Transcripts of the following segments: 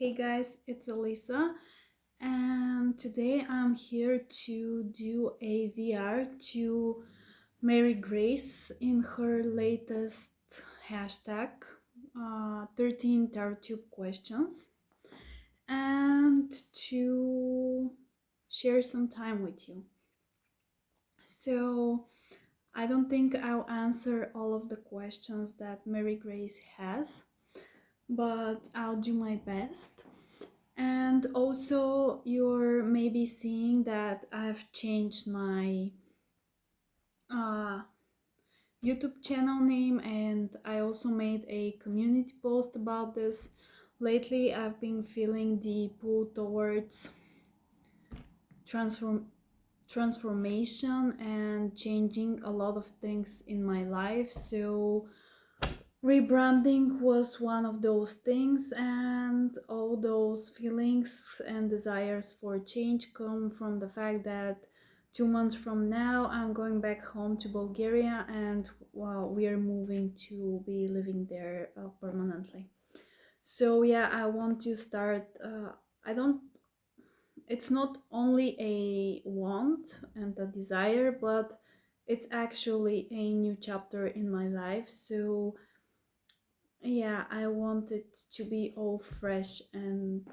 Hey guys, it's Elisa, and today I'm here to do a VR to Mary Grace in her latest hashtag 13 Tarot Tube questions and to share some time with you. So, I don't think I'll answer all of the questions that Mary Grace has, but I'll do my best. And also, you're maybe seeing that I've changed my YouTube channel name, and I also made a community post about this. Lately, I've been feeling the pull towards transformation and changing a lot of things in my life. So rebranding was one of those things, and all those feelings and desires for change come from the fact that 2 months from now I'm going back home to Bulgaria, and we are moving to be living there permanently. So yeah, I want to start I don't it's not only a want and a desire, but it's actually a new chapter in my life. So yeah, I want it to be all fresh and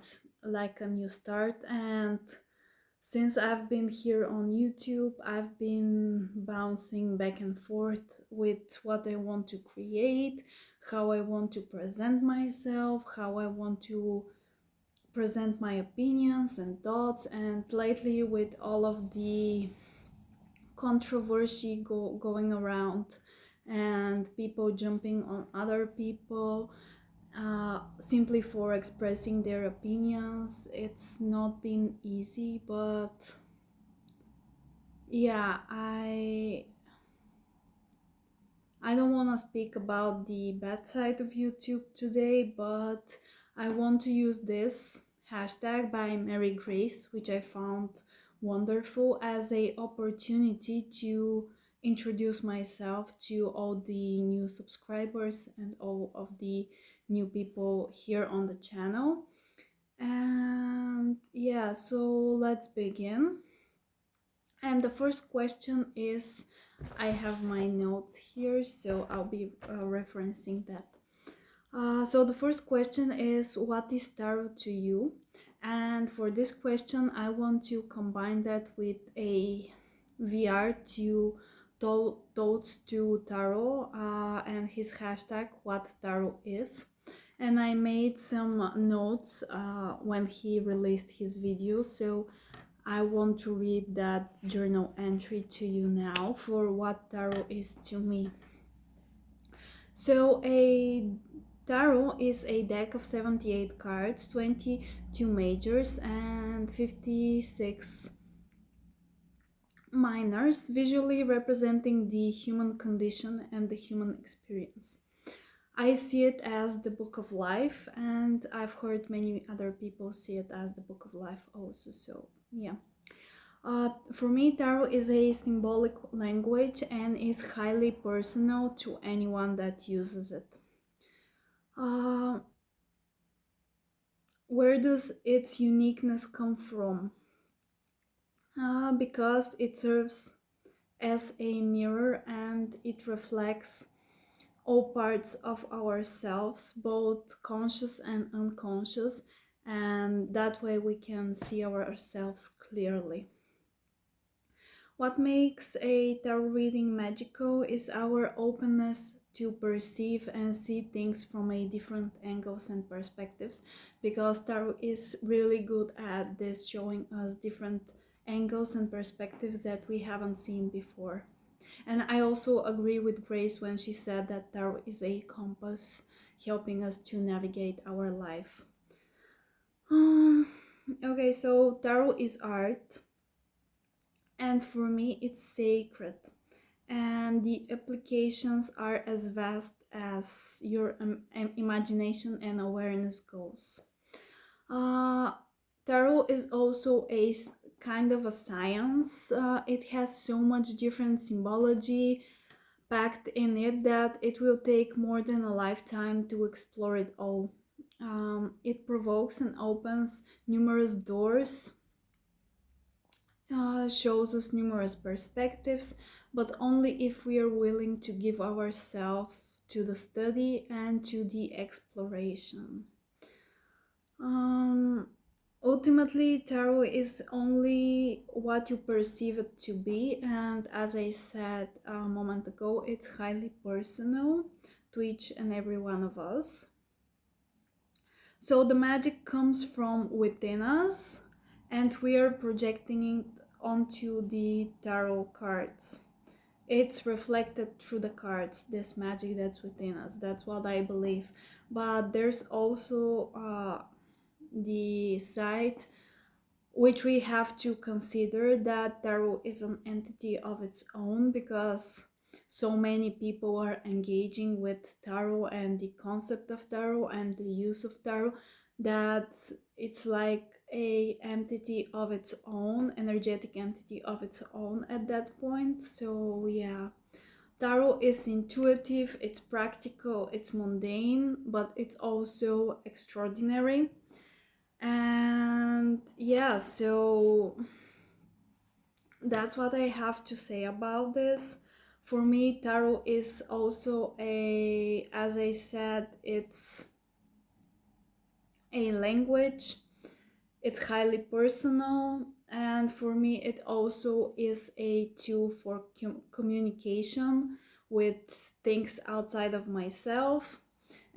like a new start. And since I've been here on YouTube, I've been bouncing back and forth with what I want to create, how I want to present myself, how I want to present my opinions and thoughts. And lately, with all of the controversy going around and people jumping on other people simply for expressing their opinions, it's not been easy. But yeah, I don't want to speak about the bad side of YouTube today, but I want to use this hashtag by Mary Grace, which I found wonderful, as a opportunity to introduce myself to all the new subscribers and all of the new people here on the channel. And yeah, so let's begin. And the first question is, I have my notes here, so I'll be referencing that. So the first question is, what is tarot to you? And for this question, I want to combine that with a VR to Thoughts to Tarot and his hashtag, what tarot is. And I made some notes when he released his video, so I want to read that journal entry to you now for what tarot is to me. So a tarot is a deck of 78 cards, 22 majors and 56 minors, visually representing the human condition and the human experience. I see it as the book of life, and I've heard many other people see it as the book of life also, so yeah. For me, tarot is a symbolic language and is highly personal to anyone that uses it. Where does its uniqueness come from? Because it serves as a mirror and it reflects all parts of ourselves, both conscious and unconscious, and that way we can see ourselves clearly. What makes a tarot reading magical is our openness to perceive and see things from a different angles and perspectives, because tarot is really good at this, showing us different angles and perspectives that we haven't seen before. And I also agree with Grace when she said that tarot is a compass helping us to navigate our life. Okay, so tarot is art, and for me it's sacred, and the applications are as vast as your imagination and awareness goes. Tarot is also a kind of a science. It has so much different symbology packed in it that it will take more than a lifetime to explore it all. It provokes and opens numerous doors, shows us numerous perspectives, but only if we are willing to give ourselves to the study and to the exploration. Um, Ultimately, tarot is only what you perceive it to be, and as I said a moment ago, it's highly personal to each and every one of us. So the magic comes from within us, and we are projecting it onto the tarot cards. It's reflected through the cards, this magic that's within us. That's what I believe. But there's also the side which we have to consider, that tarot is an entity of its own, because so many people are engaging with tarot and the concept of tarot and the use of tarot, that it's like a entity of its own, energetic entity of its own at that point. So yeah, tarot is intuitive, it's practical, it's mundane, but it's also extraordinary. And yeah, so that's what I have to say about this. For me, tarot is also as I said, it's a language, it's highly personal, and for me, it also is a tool for communication with things outside of myself.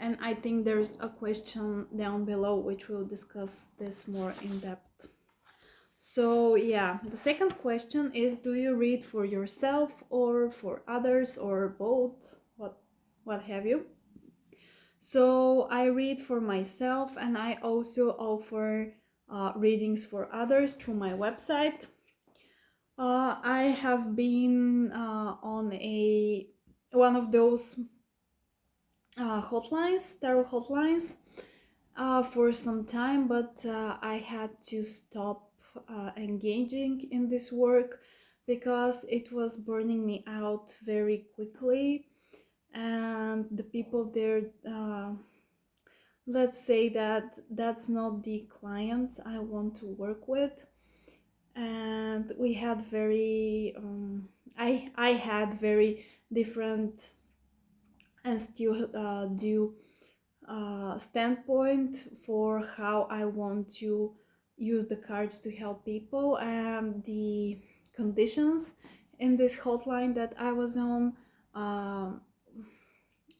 And I think there's a question down below which will discuss this more in depth. So yeah, the second question is, do you read for yourself or for others or both? What have you? So I read for myself, and I also offer readings for others through my website. I have been on a one of those hotlines, tarot hotlines, for some time, but I had to stop engaging in this work because it was burning me out very quickly, and the people there, let's say that that's not the client I want to work with. And we had very I had very different and still do standpoint for how I want to use the cards to help people, and the conditions in this hotline that I was on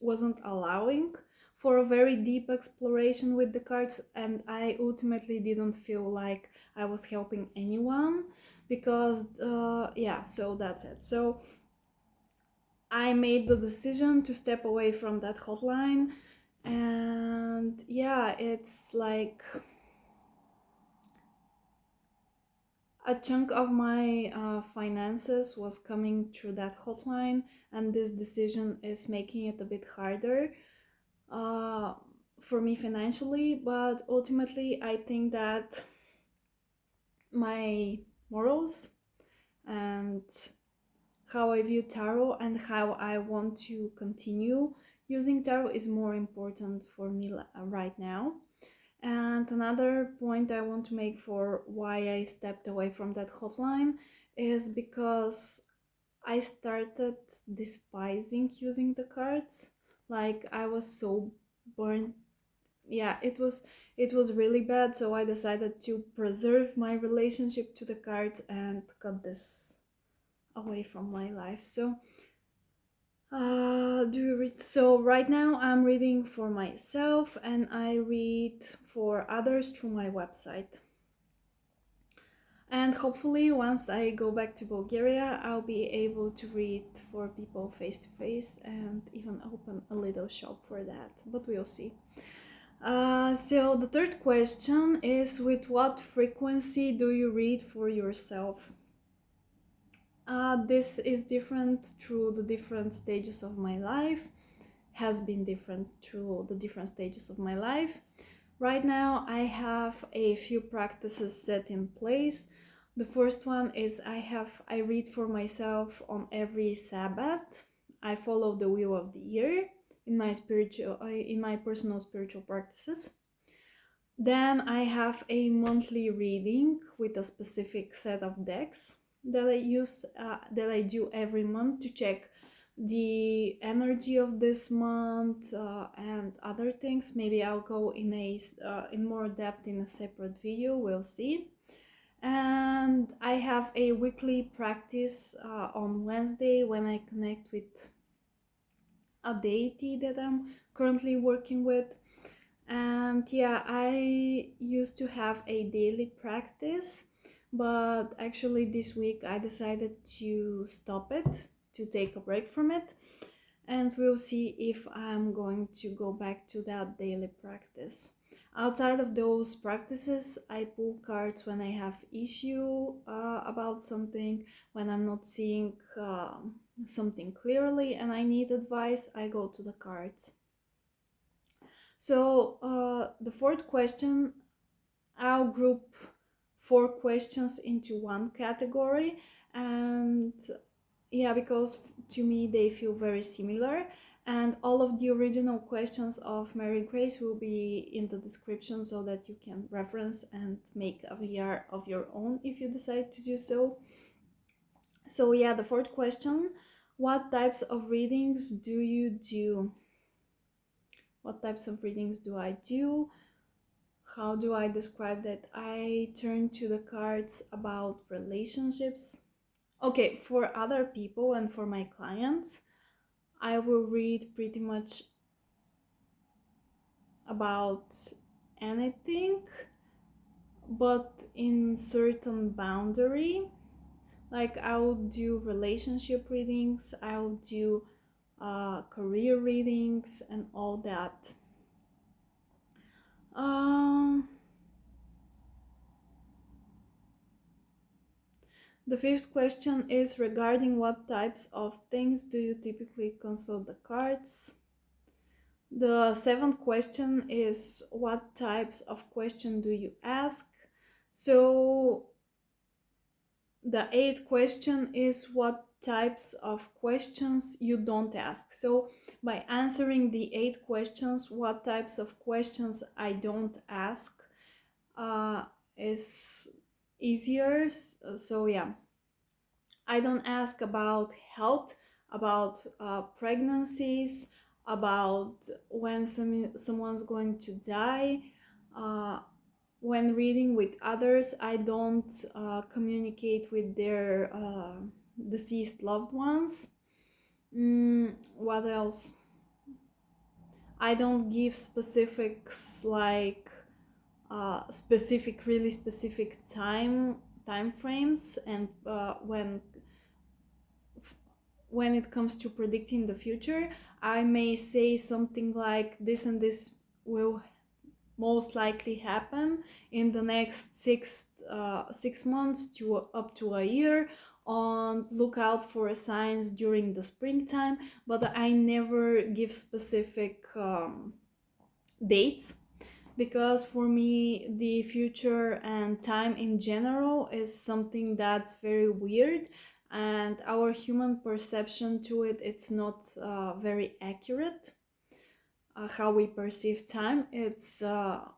wasn't allowing for a very deep exploration with the cards, and I ultimately didn't feel like I was helping anyone, because yeah, so that's it. So I made the decision to step away from that hotline, and yeah, it's like a chunk of my finances was coming through that hotline, and this decision is making it a bit harder uh, for me financially. But ultimately, I think that my morals and how I view tarot and how I want to continue using tarot is more important for me right now. And another point I want to make for why I stepped away from that hotline is because I started despising using the cards. Like, I was so burnt. Yeah, it was really bad, so I decided to preserve my relationship to the cards and cut this away from my life. So do you read? So right now I'm reading for myself, and I read for others through my website. And hopefully once I go back to Bulgaria, I'll be able to read for people face to face and even open a little shop for that, but we'll see. So the third question is, with what frequency do you read for yourself? This is different through the different stages of my life, has been different through the different stages of my life. Right now, I have a few practices set in place. The first one is I read for myself on every Sabbath. I follow the wheel of the year in my personal spiritual practices. Then I have a monthly reading with a specific set of decks that I use, that I do every month to check the energy of this month, and other things. Maybe I'll go in more depth in a separate video. We'll see. And I have a weekly practice on Wednesday when I connect with a deity that I'm currently working with. And yeah, I used to have a daily practice, but actually this week I decided to stop it, to take a break from it, and we'll see if I'm going to go back to that daily practice. Outside of those practices, I pull cards when I have issue about something, when I'm not seeing something clearly and I need advice, I go to the cards. So the fourth question, I'll group 4 questions into one category, and yeah, because to me they feel very similar, and all of the original questions of Mary Grace will be in the description so that you can reference and make a VR of your own if you decide to do so. So yeah, the fourth question, what types of readings do you do? What types of readings do I do? How do I describe that? I turn to the cards about relationships. Okay, for other people and for my clients, I will read pretty much about anything, but in certain boundary. Like I'll do relationship readings, I'll do career readings, and all that. Um, The fifth question is regarding what types of things do you typically consult the cards? The seventh question is what types of question do you ask? So the eighth question is what types of questions you don't ask. So by answering the 8 questions, what types of questions I don't ask is easier. So yeah, I don't ask about health, about pregnancies, about when someone's going to die. Uh, when reading with others, I don't communicate with their deceased loved ones. What else? I don't give specifics like really specific time frames, and when it comes to predicting the future, I may say something like this and this will most likely happen in the next 6 months to up to a year. On look out for signs during the springtime, but I never give specific dates, because for me the future and time in general is something that's very weird, and our human perception to it, it's not very accurate. How we perceive time, it's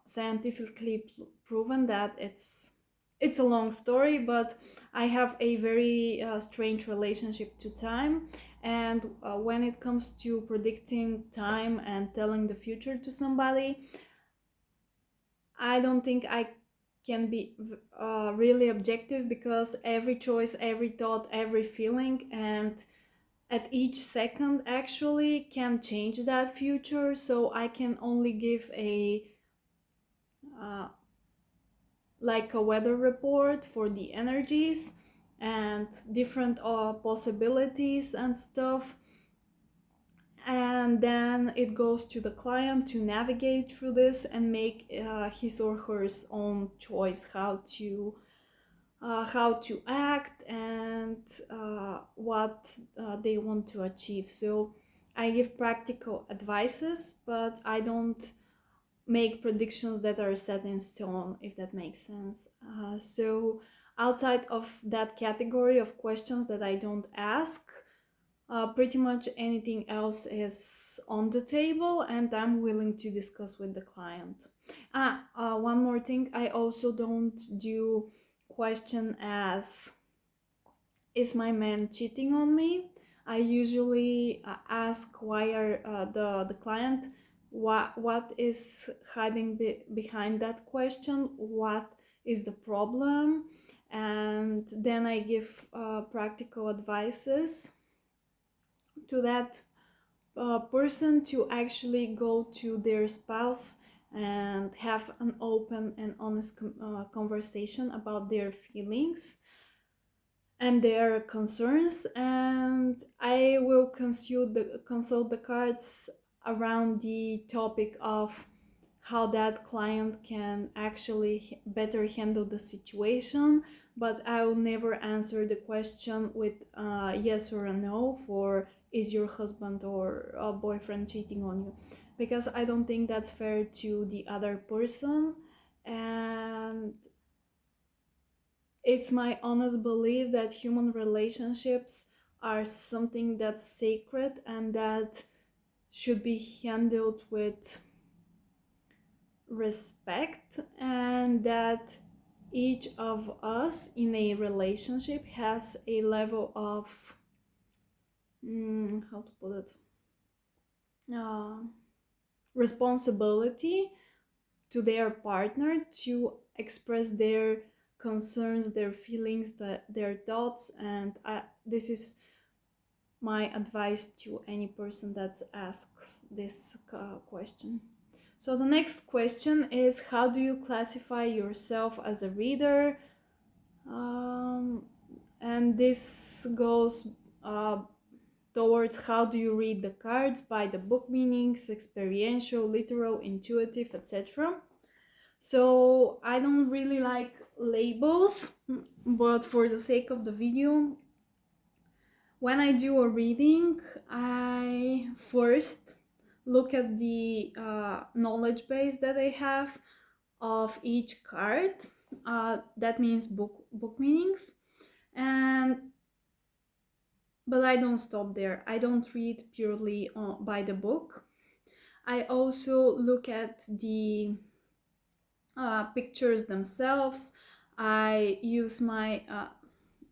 scientifically proven that it's a long story, but I have a very strange relationship to time. And when it comes to predicting time and telling the future to somebody, I don't think I can be really objective, because every choice, every thought, every feeling, and at each second actually can change that future. So I can only give a uh, like a weather report for the energies and different possibilities and stuff, and then it goes to the client to navigate through this and make his or her own choice how to act, and what they want to achieve. So I give practical advices, but I don't make predictions that are set in stone, if that makes sense. So outside of that category of questions that I don't ask, pretty much anything else is on the table and I'm willing to discuss with the client. One more thing, I also don't do question as, is my man cheating on me? I usually ask why are the client, what is hiding behind that question, what is the problem, and then I give practical advices to that person to actually go to their spouse and have an open and honest conversation about their feelings and their concerns, and I will consult the cards around the topic of how that client can actually better handle the situation, but I will never answer the question with yes or a no for is your husband or a boyfriend cheating on you, because I don't think that's fair to the other person. And it's my honest belief that human relationships are something that's sacred and that should be handled with respect, and that each of us in a relationship has a level of how to put it, uh, responsibility to their partner to express their concerns, their feelings, their thoughts, and this is my advice to any person that asks this question. So the next question is, how do you classify yourself as a reader? And this goes towards how do you read the cards by the book meanings, experiential, literal, intuitive, etc. So I don't really like labels, but for the sake of the video, when I do a reading, I first look at the knowledge base that I have of each card. That means book meanings, and but I don't stop there. I don't read purely by the book. I also look at the pictures themselves. I use my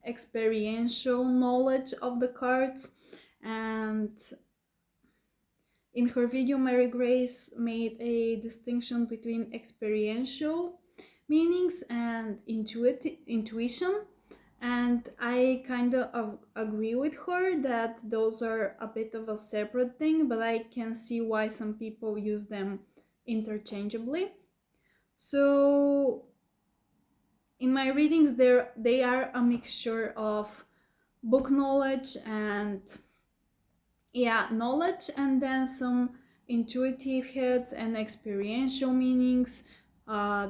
experiential knowledge of the cards, and in her video, Mary Grace made a distinction between experiential meanings and intuition. And I kind of agree with her that those are a bit of a separate thing, but I can see why some people use them interchangeably. So in my readings, they are a mixture of book knowledge and knowledge, and then some intuitive hits and experiential meanings, uh,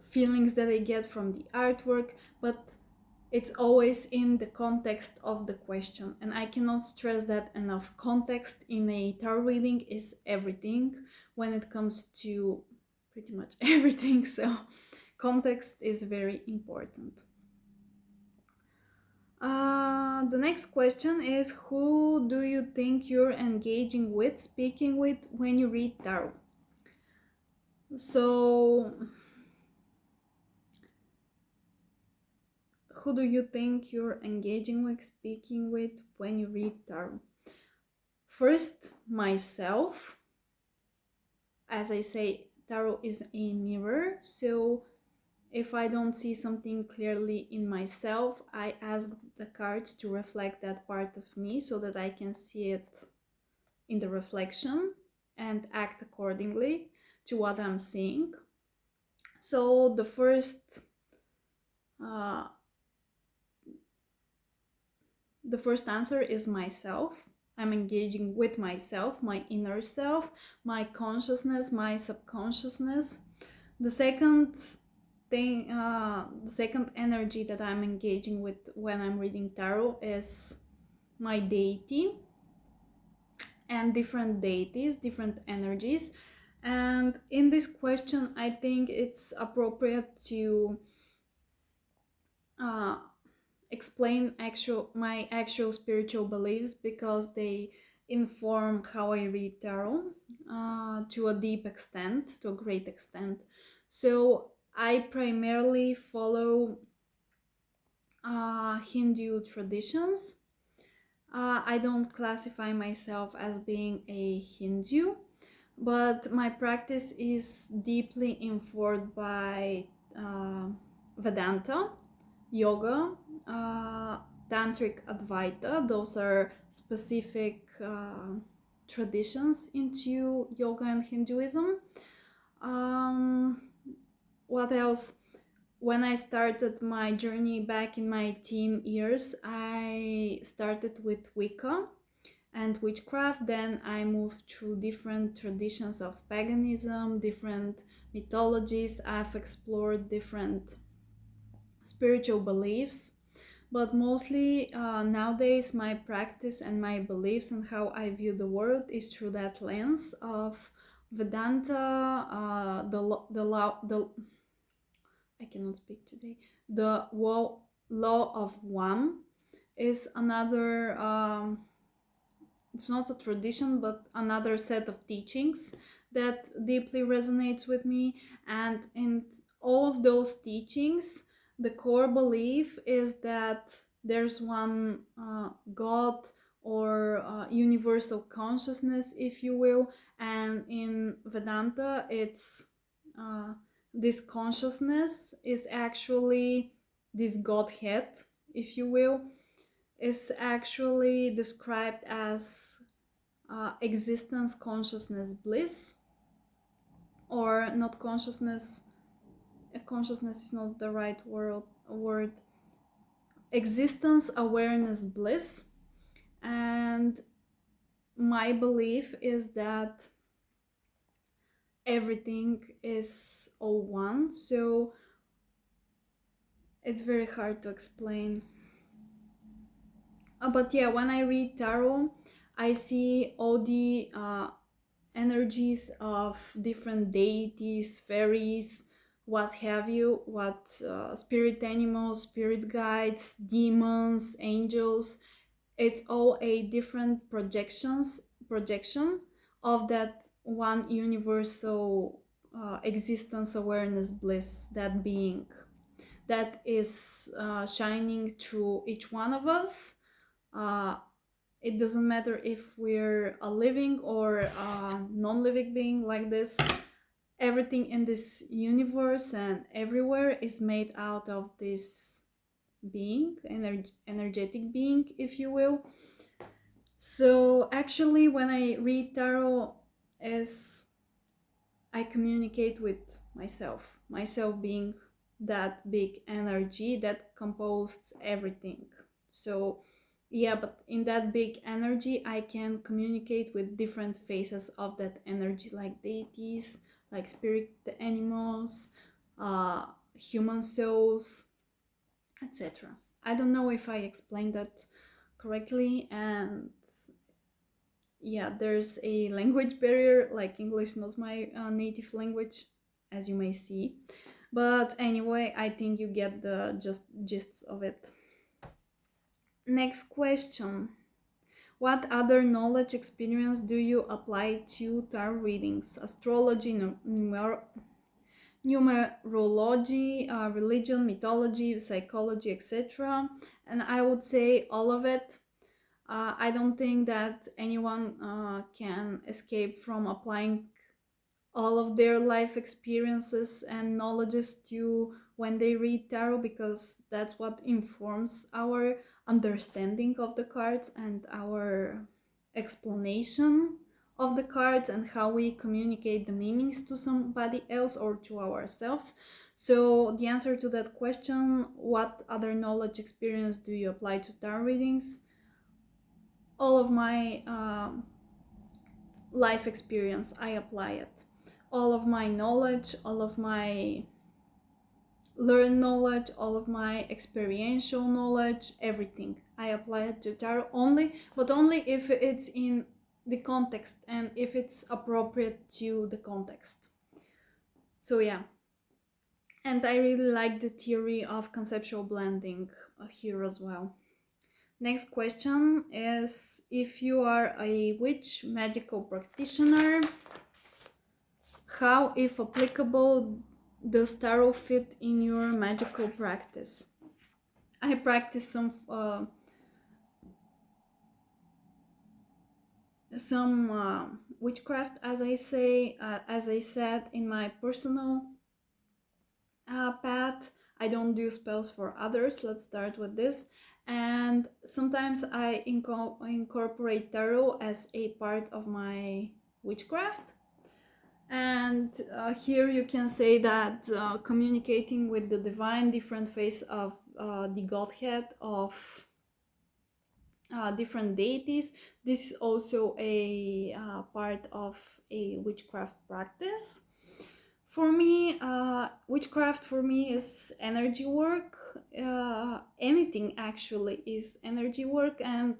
feelings that I get from the artwork, but it's always in the context of the question, and I cannot stress that enough. Context in a tarot reading is everything when it comes to pretty much everything, so context is very important. The next question is, who do you think you're engaging with, speaking with, when you read tarot? So, who do you think you're engaging with, speaking with, when you read tarot? First, myself. As I say, tarot is a mirror, so if I don't see something clearly in myself, I ask the cards to reflect that part of me so that I can see it in the reflection and act accordingly to what I'm seeing. So uh, the first answer is myself. I'm engaging with myself, my inner self, my consciousness, my subconsciousness. The second thing, the second energy that I'm engaging with when I'm reading tarot is my deity and different deities, different energies. And in this question, I think it's appropriate to uh, explain my actual spiritual beliefs, because they inform how I read tarot to a deep extent, to a great extent. So I primarily follow Hindu traditions. I don't classify myself as being a Hindu, but my practice is deeply informed by uh, Vedanta, yoga, uh, Tantric Advaita. Those are specific traditions into yoga and Hinduism. Um, what else? When I started my journey back in my teen years, I started with Wicca and witchcraft. Then I moved through different traditions of paganism, different mythologies. I've explored different spiritual beliefs, but mostly nowadays my practice and my beliefs and how I view the world is through that lens of Vedanta, the I cannot speak today. The law of one is another. It's not a tradition, but another set of teachings that deeply resonates with me. And in all of those teachings, the core belief is that there's one God or universal consciousness, if you will. And in Vedanta, it's this consciousness is actually this Godhead, if you will, is actually described as existence, consciousness, bliss, or not consciousness. Consciousness is not the right word. Existence, awareness, bliss. And my belief is that everything is all one. So it's very hard to explain. But yeah, when I read tarot, I see all the energies of different deities, fairies, what have you, what spirit animals, spirit guides, demons, angels. It's all a different projection of that one universal existence, awareness, bliss, that being that is shining through each one of us. Uh, it doesn't matter if we're a living or a non-living being like this. Everything in this universe and everywhere is made out of this being, energetic being, if you will. So actually, when I read tarot, is I communicate with myself being that big energy that composes everything. So, yeah, but in that big energy, I can communicate with different phases of that energy, like deities, like spirit animals, uh, human souls, etc. I don't know if I explained that correctly, and yeah, there's a language barrier, like English not my native language, as you may see, but anyway, I think you get the gist of it. Next question: what other knowledge experience do you apply to tarot readings? Astrology, numerology, religion, mythology, psychology, etc. And I would say all of it. I don't think that anyone can escape from applying all of their life experiences and knowledges to when they read tarot, because that's what informs our understanding of the cards and our explanation of the cards and how we communicate the meanings to somebody else or to ourselves. So the answer to that question, what other knowledge experience do you apply to tarot readings? All of my life experience, I apply it. All of my knowledge, all of my learned knowledge, all of my experiential knowledge, everything, I apply it to tarot only, but only if it's in the context and if it's appropriate to the context. So yeah, and I really like the theory of conceptual blending here as well. Next question is, if you are a witch magical practitioner, how, if applicable, does tarot fit in your magical practice? I practice some witchcraft, as I said, in my personal path. I don't do spells for others. Let's start with this. And sometimes I incorporate tarot as a part of my witchcraft. And here you can say that communicating with the divine, different face of the godhead, of different deities, this is also a part of a witchcraft practice. For me, witchcraft for me is energy work. Anything actually is energy work, and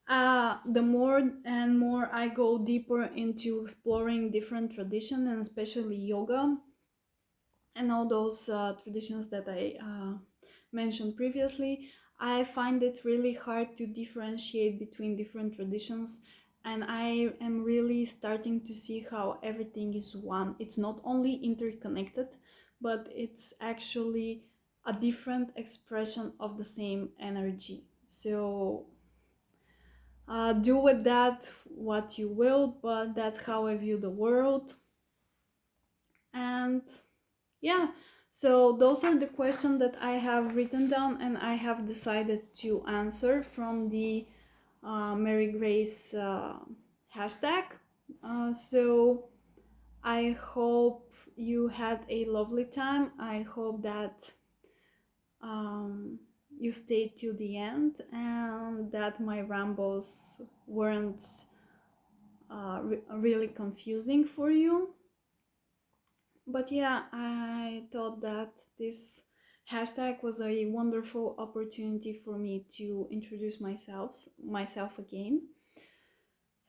the more and more I go deeper into exploring different traditions, and especially yoga and all those traditions that I mentioned previously, I find it really hard to differentiate between different traditions. And I am really starting to see how everything is one. It's not only interconnected, but it's actually a different expression of the same energy. So do with that what you will, but that's how I view the world. And yeah, so those are the questions that I have written down and I have decided to answer from the Mary Grace hashtag. So I hope you had a lovely time. I hope that you stayed till the end and that my rambles weren't really confusing for you. But yeah, I thought that this hashtag was a wonderful opportunity for me to introduce myself again,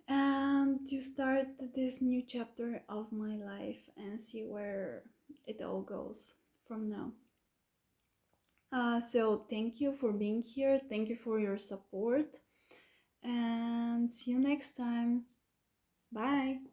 and to start this new chapter of my life and see where it all goes from now. So thank you for being here. Thank you for your support, and see you next time. Bye.